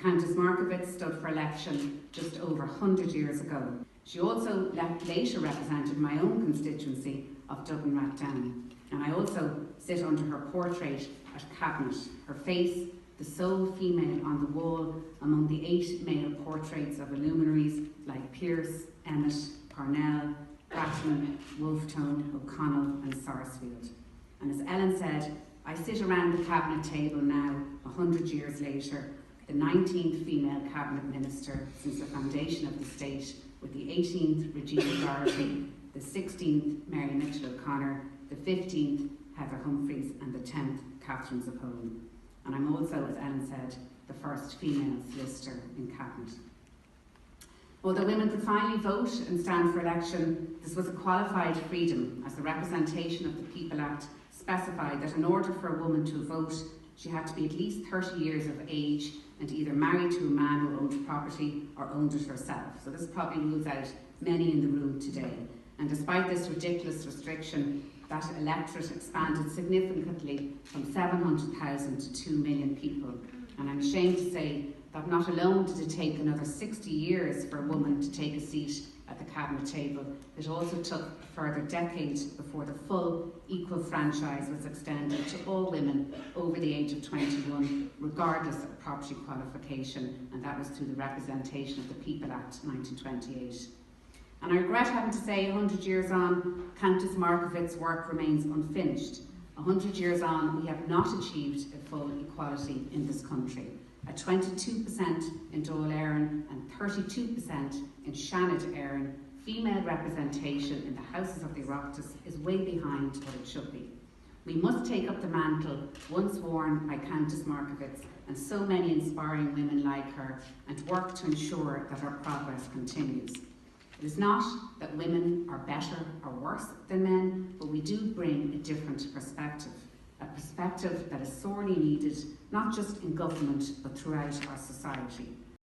Countess Markievicz stood for election just over 100 years ago. She also later represented my own constituency of Dublin Rathdown, and I also sit under her portrait at Cabinet, her face the sole female on the wall among the 8 male portraits of illuminaries like Pearse, Emmett, Parnell, Bratman, Wolfetone, O'Connell and Sarsfield. And as Ellen said, I sit around the Cabinet table now, 100 years later, the 19th female Cabinet Minister since the foundation of the state, with the 18th Regina Doherty, the 16th Mary Mitchell O'Connor, the 15th Heather Humphreys and the 10th Catherine Zappone. And I'm also, as Ellen said, the first female solicitor in Cabinet. Although women could finally vote and stand for election, this was a qualified freedom, as the Representation of the People Act specified that in order for a woman to vote, she had to be at least 30 years of age and either married to a man who owned property or owned it herself. So this probably rules out many in the room today. And despite this ridiculous restriction, that electorate expanded significantly from 700,000 to 2 million people. And I'm ashamed to say that not alone did it take another 60 years for a woman to take a seat at the Cabinet table, it also took a further decade before the full equal franchise was extended to all women over the age of 21, regardless of property qualification, and that was through the Representation of the People Act 1928. And I regret having to say, 100 years on, Countess Markievicz's work remains unfinished. 100 years on, we have not achieved a full equality in this country. At 22% in Dáil Éireann and 32% in Seanad Éireann, female representation in the Houses of the Oireachtas is way behind what it should be. We must take up the mantle once worn by Countess Markievicz and so many inspiring women like her, and work to ensure that our progress continues. It is not that women are better or worse than men, but we do bring a different perspective. A perspective that is sorely needed, not just in government, but throughout our society.